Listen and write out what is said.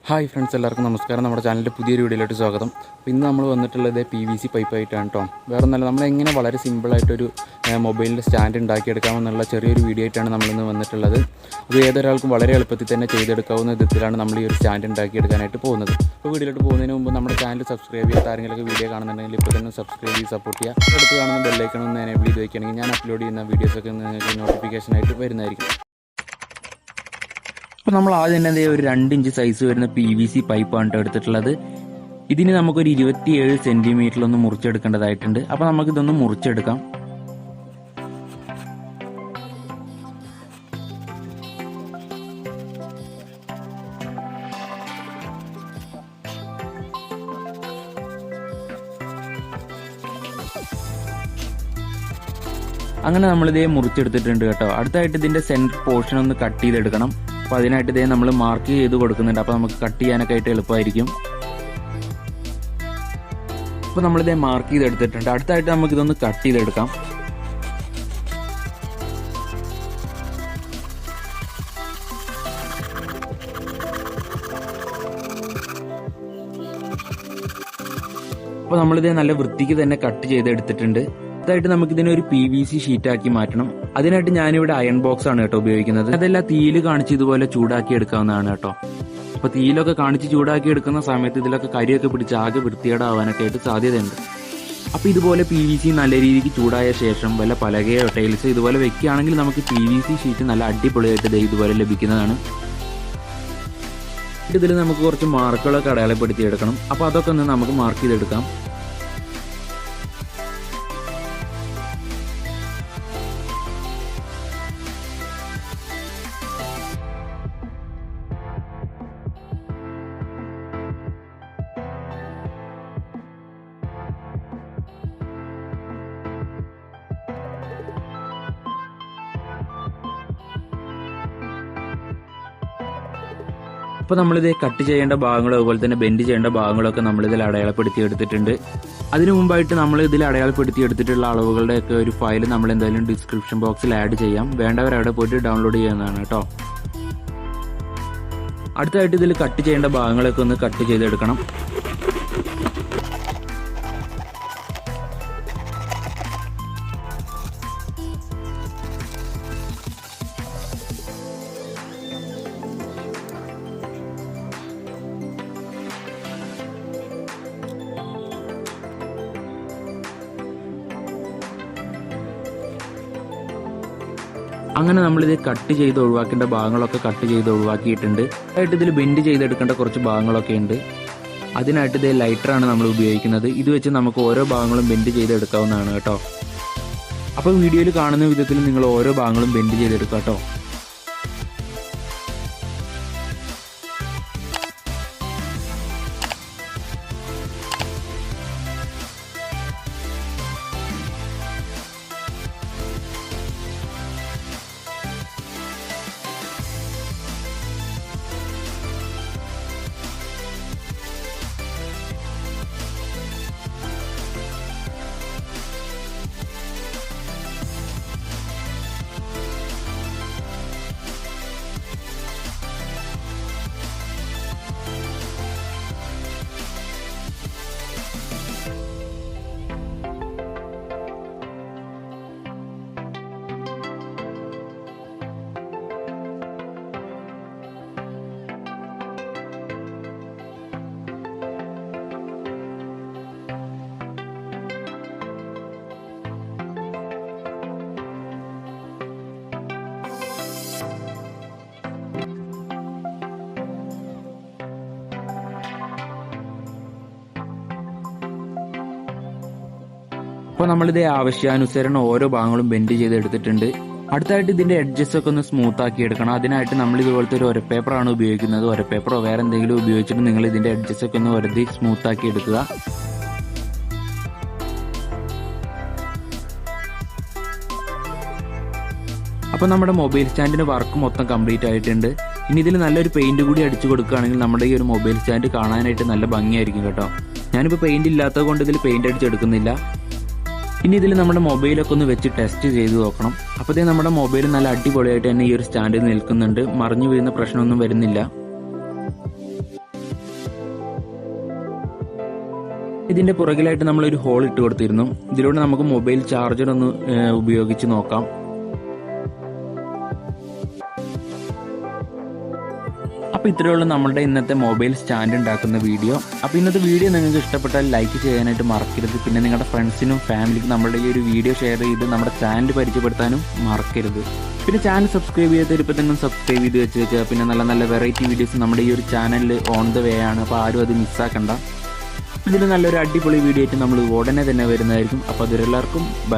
Hi friends, എല്ലാവർക്കും നമസ്കാരം. നമ്മുടെ ചാനലിൻ്റെ പുതിയൊരു വീഡിയോയിലോട്ട് സ്വാഗതം. അപ്പോൾ ഇന്ന് നമ്മൾ വന്നിട്ടുള്ളത് PVC പൈപ്പായിട്ടാണ് കേട്ടോ. വേറെ ഒന്നല്ല, നമ്മളെങ്ങനെ വളരെ സിമ്പിളായിട്ടൊരു മൊബൈലിൻ്റെ സ്റ്റാൻഡ് ഉണ്ടാക്കിയെടുക്കാമെന്നുള്ള ചെറിയൊരു വീഡിയോ ആയിട്ടാണ് നമ്മളിന്ന് വന്നിട്ടുള്ളത്. അത് ഏതൊരാൾക്കും വളരെ എളുപ്പത്തിൽ തന്നെ ചെയ്തെടുക്കാവുന്ന വിധത്തിലാണ് നമ്മൾ ഈ ഒരു സ്റ്റാൻഡ് ഉണ്ടാക്കിയെടുക്കാനായിട്ട് പോകുന്നത്. അപ്പോൾ വീഡിയോയിലോട്ട് പോകുന്നതിന് മുമ്പ് നമ്മുടെ ചാനൽ സബ്സ്ക്രൈബ് ചെയ്യാത്ത ആരെങ്കിലുമൊക്കെ വീഡിയോ കാണുന്നുണ്ടെങ്കിൽ ഇപ്പോൾ തന്നെ സബ്സ്ക്രൈബ് ചെയ്ത് സപ്പോർട്ട് ചെയ്യുക. അടുത്ത് കാണുന്ന ബെല്ലൈക്കൺ ഒന്ന് എനേബിൾ ചെയ്ത് വയ്ക്കുകയാണെങ്കിൽ ഞാൻ അപ്ലോഡ് ചെയ്യുന്ന വീഡിയോസൊക്കെ നിങ്ങൾക്ക് നോട്ടിഫിക്കേഷനായിട്ട് വരുന്നതായിരിക്കും. അപ്പോൾ നമ്മൾ ആദ്യം തന്നെ ഒരു 2 ഇഞ്ച് സൈസ് വരുന്ന PVC പൈപ്പാണ് എടുത്തിട്ടുള്ളത്. ഇതിന് നമുക്കൊരു 27 സെൻറ്റിമീറ്ററിലൊന്ന് മുറിച്ചെടുക്കേണ്ടതായിട്ടുണ്ട്. അപ്പോൾ നമുക്കിതൊന്ന് മുറിച്ചെടുക്കാം. അങ്ങനെ നമ്മളിതേ മുറിച്ചെടുത്തിട്ടുണ്ട് കേട്ടോ. അടുത്തായിട്ട് ഇതിൻ്റെ സെൻറ്റർ പോർഷൻ ഒന്ന് കട്ട് ചെയ്തെടുക്കണം. അപ്പോൾ അതിനായിട്ട് ഇതേ നമ്മൾ മാർക്ക് ചെയ്ത് കൊടുക്കുന്നുണ്ട്. അപ്പോൾ നമുക്ക് കട്ട് ചെയ്യാനൊക്കെ ആയിട്ട് എളുപ്പമായിരിക്കും. അപ്പോൾ നമ്മളിതേ മാർക്ക് ചെയ്തെടുത്തിട്ടുണ്ട്. അടുത്തായിട്ട് നമുക്കിതൊന്ന് കട്ട് ചെയ്തെടുക്കാം. അപ്പോൾ നമ്മളിതേ നല്ല വൃത്തിക്ക് തന്നെ കട്ട് ചെയ്തെടുത്തിട്ടുണ്ട്. അടുത്തായിട്ട് നമുക്കിതിനെ ഒരു PVC ഷീറ്റാക്കി മാറ്റണം. അതിനായിട്ട് ഞാനിവിടെ അയൺ ബോക്സ് ആണ് കേട്ടോ ഉപയോഗിക്കുന്നത്. അതെല്ലാം തീയില് കാണിച്ച് ഇതുപോലെ ചൂടാക്കി എടുക്കാവുന്നതാണ് കേട്ടോ. അപ്പോൾ തീയിലൊക്കെ കാണിച്ച് ചൂടാക്കി എടുക്കുന്ന സമയത്ത് ഇതിലൊക്കെ കരിയൊക്കെ പിടിച്ച് ആകെ വൃത്തികേടാവാനൊക്കെ ആയിട്ട് സാധ്യതയുണ്ട്. അപ്പോൾ ഇതുപോലെ PVC നല്ല രീതിക്ക് ചൂടായ ശേഷം വല്ല പലകയോ ടൈൽസോ ഇതുപോലെ വെക്കുകയാണെങ്കിൽ നമുക്ക് PVC ഷീറ്റ് നല്ല അടിപൊളിയായിട്ട് ഇതുപോലെ ലഭിക്കുന്നതാണ്. ഇതിൽ നമുക്ക് കുറച്ച് മാർക്കുകളൊക്കെ അടയാളപ്പെടുത്തി എടുക്കണം. അപ്പോൾ അതൊക്കെ ഒന്ന് നമുക്ക് മാർക്ക് ചെയ്തെടുക്കാം. അപ്പോൾ നമ്മളിത് കട്ട് ചെയ്യേണ്ട ഭാഗങ്ങളും അതുപോലെ തന്നെ ബെൻഡ് ചെയ്യേണ്ട ഭാഗങ്ങളൊക്കെ നമ്മളിതിൽ അടയാളപ്പെടുത്തി എടുത്തിട്ടുണ്ട്. അതിനു മുമ്പായിട്ട് നമ്മൾ ഇതിൽ അടയാളപ്പെടുത്തി എടുത്തിട്ടുള്ള അളവുകളുടെയൊക്കെ ഒരു ഫയൽ നമ്മൾ എന്തായാലും ഡിസ്ക്രിപ്ഷൻ ബോക്സിൽ ആഡ് ചെയ്യാം. വേണ്ടവർ അവിടെ പോയിട്ട് ഡൗൺലോഡ് ചെയ്യുന്നതാണ് കേട്ടോ. അടുത്തായിട്ട് ഇതിൽ കട്ട് ചെയ്യേണ്ട ഭാഗങ്ങളൊക്കെ ഒന്ന് കട്ട് ചെയ്തെടുക്കണം. അങ്ങനെ നമ്മളിത് കട്ട് ചെയ്ത് ഒഴിവാക്കേണ്ട ഭാഗങ്ങളൊക്കെ കട്ട് ചെയ്ത് ഒഴിവാക്കിയിട്ടുണ്ട്. ആയിട്ട് ഇതിൽ ബെൻഡ് ചെയ്തെടുക്കേണ്ട കുറച്ച് ഭാഗങ്ങളൊക്കെ ഉണ്ട്. അതിനായിട്ട് ഇത് ലൈറ്ററാണ് നമ്മൾ ഉപയോഗിക്കുന്നത്. ഇത് വെച്ച് നമുക്ക് ഓരോ ഭാഗങ്ങളും ബെൻഡ് ചെയ്തെടുക്കാവുന്നതാണ് കേട്ടോ. അപ്പോൾ വീഡിയോയിൽ കാണുന്ന വിധത്തിൽ നിങ്ങൾ ഓരോ ഭാഗങ്ങളും ബെൻഡ് ചെയ്തെടുക്കുക കേട്ടോ. അപ്പോൾ നമ്മളിത് ആവശ്യാനുസരണം ഓരോ ഭാഗങ്ങളും ബെൻഡ് ചെയ്തെടുത്തിട്ടുണ്ട്. അടുത്തായിട്ട് ഇതിന്റെ എഡ്ജസ് ഒക്കെ ഒന്ന് സ്മൂത്ത് ആക്കി എടുക്കണം. അതിനായിട്ട് നമ്മൾ ഇതുപോലത്തെ ഒരു ഒരപ്പേപ്പറാണ് ഉപയോഗിക്കുന്നത്. ഒരപ്പേപ്പറോ വേറെ എന്തെങ്കിലും ഉപയോഗിച്ചിട്ട് നിങ്ങൾ ഇതിന്റെ എഡ്ജസ് ഒക്കെ ഒന്ന് വെറുതെ സ്മൂത്ത് ആക്കി എടുക്കുക. അപ്പോൾ നമ്മുടെ മൊബൈൽ സ്റ്റാൻഡിന്റെ വർക്ക് മൊത്തം കംപ്ലീറ്റ് ആയിട്ടുണ്ട്. ഇനി ഇതിൽ നല്ലൊരു പെയിന്റ് കൂടി അടിച്ചു കൊടുക്കുകയാണെങ്കിൽ നമ്മുടെ ഈ ഒരു മൊബൈൽ സ്റ്റാൻഡ് കാണാനായിട്ട് നല്ല ഭംഗിയായിരിക്കും കേട്ടോ. ഞാനിപ്പോൾ പെയിന്റ് ഇല്ലാത്തത് കൊണ്ട് ഇതിൽ പെയിന്റ് അടിച്ചെടുക്കുന്നില്ല. ഇനി ഇതിൽ നമ്മുടെ മൊബൈലൊക്കെ ഒന്ന് വെച്ച് ടെസ്റ്റ് ചെയ്ത് നോക്കണം. അപ്പോഴത്തേ നമ്മുടെ മൊബൈൽ നല്ല അടിപൊളിയായിട്ട് തന്നെ ഈ ഒരു സ്റ്റാൻഡിൽ നിൽക്കുന്നുണ്ട്. മറിഞ്ഞു വീഴുന്ന പ്രശ്നമൊന്നും വരുന്നില്ല. ഇതിൻ്റെ പുറകിലായിട്ട് നമ്മളൊരു ഹോൾ ഇട്ട് കൊടുത്തിരുന്നു. ഇതിലൂടെ നമുക്ക് മൊബൈൽ ചാർജർ ഒന്ന് ഉപയോഗിച്ച് നോക്കാം. അപ്പോൾ ഇത്രയേ ഉള്ളൂ നമ്മളുടെ ഇന്നത്തെ മൊബൈൽ സ്റ്റാൻഡ് ഉണ്ടാക്കുന്ന വീഡിയോ. അപ്പോൾ ഇന്നത്തെ വീഡിയോ നിങ്ങൾക്ക് ഇഷ്ടപ്പെട്ടാൽ ലൈക്ക് ചെയ്യാനായിട്ട് മറക്കരുത്. പിന്നെ നിങ്ങളുടെ ഫ്രണ്ട്സിനും ഫാമിലിക്കും നമ്മുടെ ഈ ഒരു വീഡിയോ ഷെയർ ചെയ്ത് നമ്മുടെ ചാനൽ പരിചയപ്പെടുത്താനും മറക്കരുത്. പിന്നെ ചാനൽ സബ്സ്ക്രൈബ് ചെയ്തവർ ഇപ്പോൾ തന്നെ സബ്സ്ക്രൈബ് ചെയ്ത് വെച്ചേക്കുക. പിന്നെ നല്ല നല്ല വെറൈറ്റി വീഡിയോസ് നമ്മുടെ ഈ ഒരു ചാനലിൽ ഓൺ ദ വേ ആണ്. അപ്പോൾ ആരും അത് മിസ്സാക്കണ്ട. ഇതിൽ നല്ലൊരു അടിപൊളി വീഡിയോ ആയിട്ട് നമ്മൾ ഉടനെ തന്നെ വരുന്നതായിരിക്കും. അപ്പോൾ അതിലെല്ലാവർക്കും ബൈ.